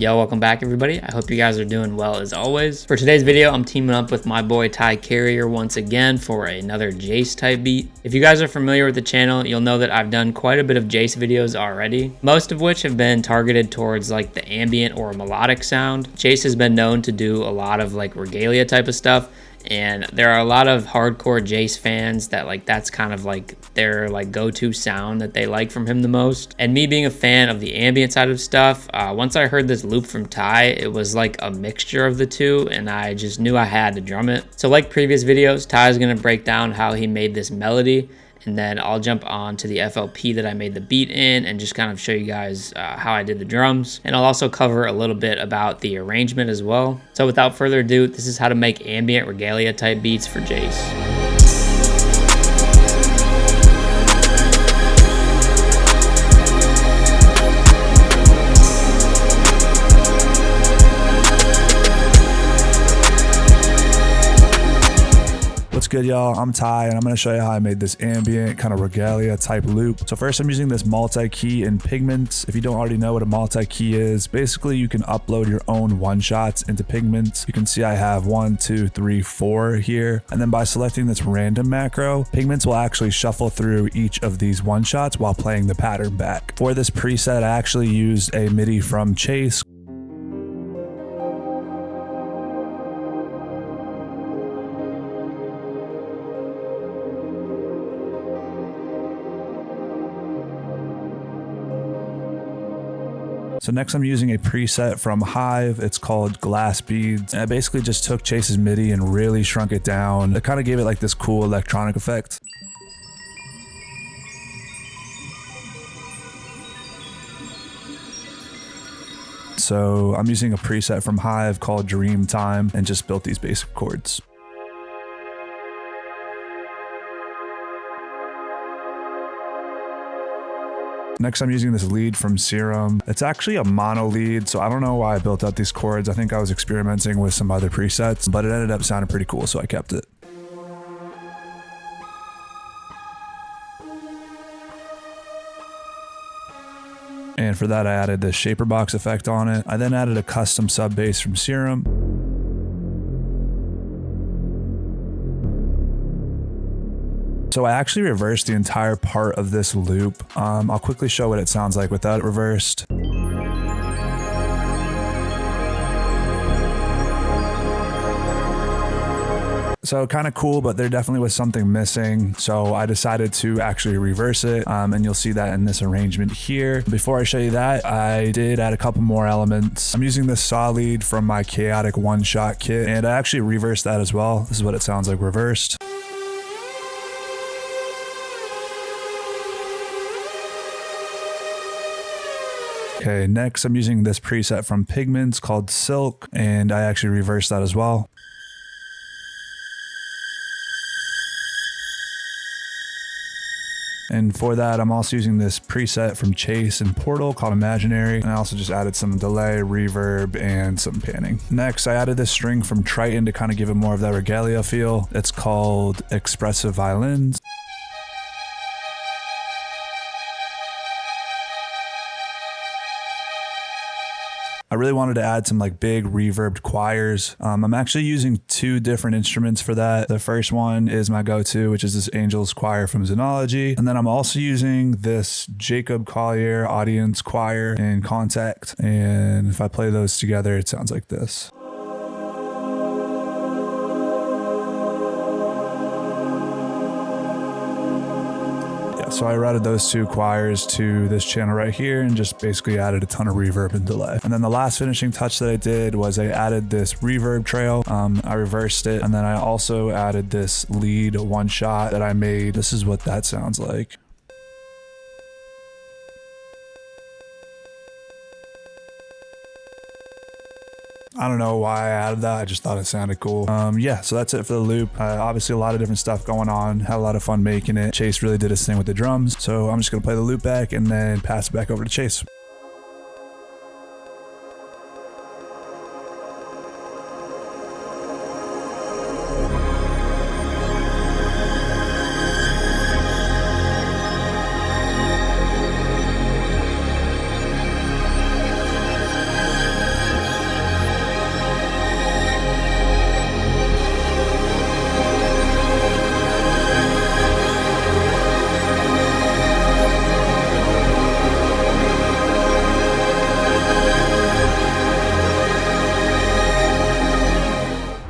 Yo, welcome back everybody. I hope you guys are doing well as always. For today's video, I'm teaming up with my boy Ty Carrier once again for another Jace type beat. If you guys are familiar with the channel, you'll know that I've done quite a bit of Jace videos already, most of which have been targeted towards like the ambient or melodic sound. Jace has been known to do a lot of like regalia type of stuff, and there are a lot of hardcore Jace fans that that's kind of like their go-to sound that they like from him the most. And me being a fan of the ambient side of stuff, once I heard this loop from Ty, it was like a mixture of the two, and I just knew I had to drum it. So like previous videos, Ty is going to break down how he made this melody, and then I'll jump on to the FLP that I made the beat in and just kind of show you guys how I did the drums. And I'll also cover a little bit about the arrangement as well. So without further ado, this is how to make ambient regalia type beats for Jace. What's good, y'all? I'm Ty, and I'm going to show you how I made this ambient kind of regalia type loop. So first, I'm using this multi-key in Pigments. If you don't already know what a multi-key is, basically you can upload your own one-shots into Pigments. You can see I have 1, 2, 3, 4 here. And then by selecting this random macro, Pigments will actually shuffle through each of these one-shots while playing the pattern back. For this preset, I actually used a MIDI from Jace. So next I'm using a preset from Hive. It's called Glass Beads. And I basically just took Jace's MIDI and really shrunk it down. It kind of gave it like this cool electronic effect. So I'm using a preset from Hive called Dream Time and just built these basic chords. Next, I'm using this lead from Serum. It's actually a mono lead, so I don't know why I built out these chords. I think I was experimenting with some other presets, but it ended up sounding pretty cool, so I kept it. And for that, I added this shaper box effect on it. I then added a custom sub bass from Serum. So I actually reversed the entire part of this loop. I'll quickly show what it sounds like without it reversed. So kind of cool, but there definitely was something missing. So I decided to actually reverse it, and you'll see that in this arrangement here. Before I show you that, I did add a couple more elements. I'm using this saw lead from my chaotic one-shot kit, and I actually reversed that as well. This is what it sounds like reversed. Okay, next I'm using this preset from Pigments called Silk, and I actually reversed that as well. And for that, I'm also using this preset from Jace and Portal called Imaginary, and I also just added some delay, reverb, and some panning. Next, I added this string from Triton to kind of give it more of that regalia feel. It's called Expressive Violins. I really wanted to add some big reverbed choirs. I'm actually using two different instruments for that. The first one is my go-to, which is this Angel's Choir from Xenology. And then I'm also using this Jacob Collier Audience Choir in Contact. And if I play those together, it sounds like this. So I routed those two choirs to this channel right here and just basically added a ton of reverb and delay. And then the last finishing touch that I did was I added this reverb trail. I reversed it, and then I also added this lead one shot that I made. This is what that sounds like. I don't know why I added that. I just thought it sounded cool. Yeah, so that's it for the loop. Obviously a lot of different stuff going on. Had a lot of fun making it. Jace really did his thing with the drums. So I'm just gonna play the loop back and then pass it back over to Jace.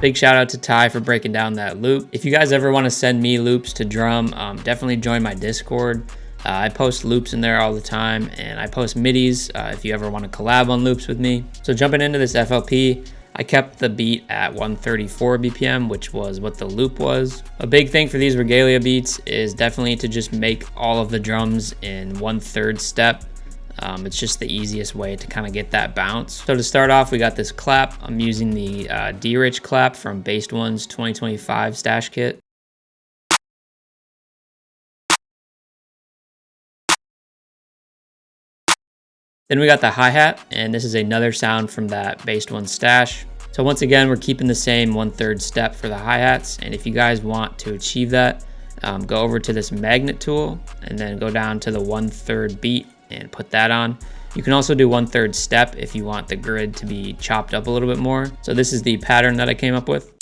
Big shout out to Ty for breaking down that loop. If you guys ever want to send me loops to drum, definitely join my Discord. I post loops in there all the time, and I post midis if you ever want to collab on loops with me. So jumping into this FLP, I kept the beat at 134 BPM, which was what the loop was. A big thing for these Regalia beats is definitely to just make all of the drums in 1/3 step. It's just the easiest way to kind of get that bounce. So to start off, we got this clap. I'm using the D-Rich clap from Based One's 2025 stash kit. Then we got the hi-hat, and this is another sound from that Based One stash. So once again, we're keeping the same 1/3 step for the hi-hats, and if you guys want to achieve that, go over to this magnet tool and then go down to the 1/3 beat and put that on. You can also do 1/3 step if you want the grid to be chopped up a little bit more. So this is the pattern that I came up with.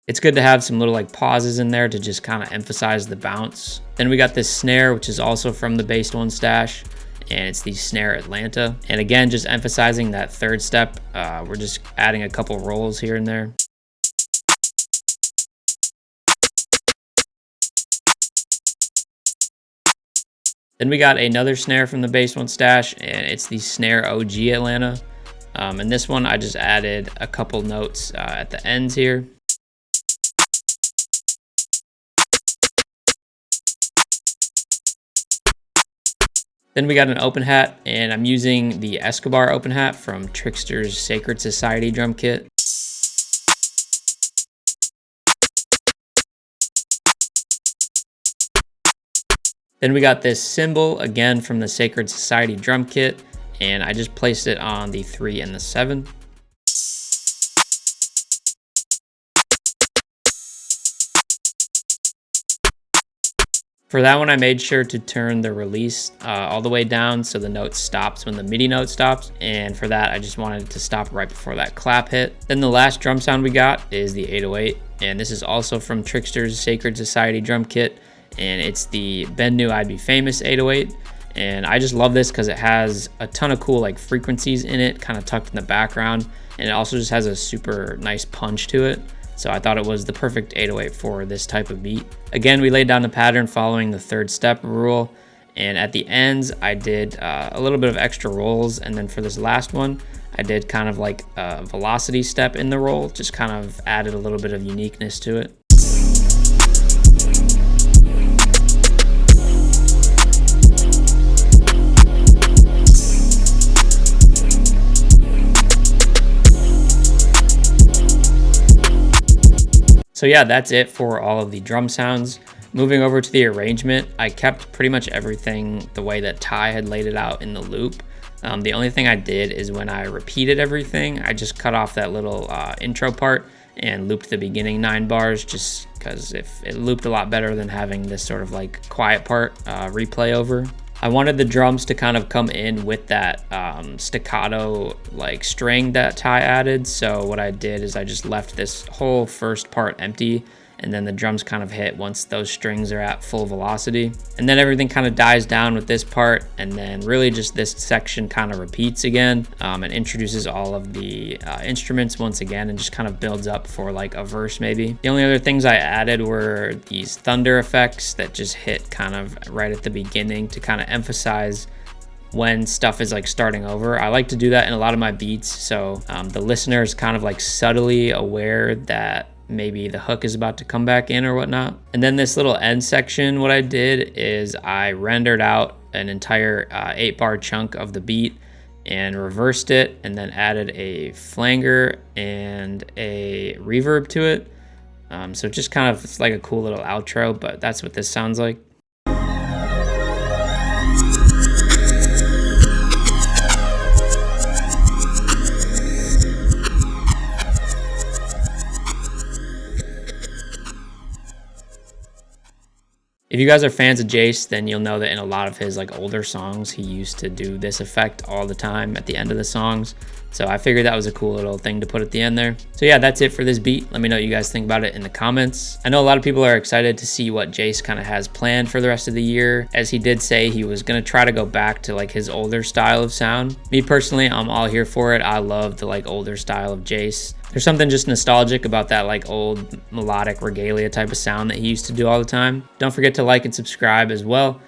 It's good to have some little like pauses in there to just kind of emphasize the bounce. Then we got this snare, which is also from the Based One stash, and it's the Snare Atlanta. And again, just emphasizing that 3rd step. We're just adding a couple rolls here and there. Then we got another snare from the Based One stash, and it's the Snare OG Atlanta. And this one, I just added a couple notes at the ends here. Then we got an open hat, and I'm using the Escobar open hat from Trickster's Sacred Society drum kit. Then we got this cymbal, again from the Sacred Society drum kit, and I just placed it on the 3 and the 7. For that one, I made sure to turn the release all the way down so the note stops when the MIDI note stops. And for that, I just wanted it to stop right before that clap hit. Then the last drum sound we got is the 808. And this is also from Trickster's Sacred Society drum kit. And it's the Ben Knew I'd Be Famous 808. And I just love this because it has a ton of cool like frequencies in it, kind of tucked in the background. And it also just has a super nice punch to it. So I thought it was the perfect 808 for this type of beat. Again, we laid down the pattern following the 3rd step rule. And at the ends, I did a little bit of extra rolls. And then for this last one, I did kind of like a velocity step in the roll, just kind of added a little bit of uniqueness to it. So yeah, that's it for all of the drum sounds. Moving over to the arrangement, I kept pretty much everything the way that Ty had laid it out in the loop. The only thing I did is when I repeated everything, I just cut off that little intro part and looped the beginning 9 bars, just because if it looped a lot better than having this sort of like quiet part replay over. I wanted the drums to kind of come in with that staccato like string that Ty added. So what I did is I just left this whole first part empty, and then the drums kind of hit once those strings are at full velocity. And then everything kind of dies down with this part, and then really just this section kind of repeats again and introduces all of the instruments once again, and just kind of builds up for like a verse maybe. The only other things I added were these thunder effects that just hit kind of right at the beginning to kind of emphasize when stuff is like starting over. I like to do that in a lot of my beats, so the listener is kind of like subtly aware that maybe the hook is about to come back in or whatnot. And then this little end section, what I did is I rendered out an entire 8-bar chunk of the beat and reversed it, and then added a flanger and a reverb to it. So just kind of, it's like a cool little outro, but that's what this sounds like. If you guys are fans of Jace, then you'll know that in a lot of his like older songs, he used to do this effect all the time at the end of the songs. So I figured that was a cool little thing to put at the end there. So yeah, that's it for this beat. Let me know what you guys think about it in the comments. I know a lot of people are excited to see what Jace kind of has planned for the rest of the year, as he did say he was going to try to go back to like his older style of sound. Me personally, I'm all here for it. I love the like older style of Jace. There's something just nostalgic about that like old melodic regalia type of sound that he used to do all the time. Don't forget to like and subscribe as well.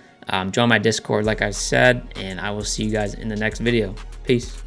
Join my Discord like I said, and I will see you guys in the next video. Peace.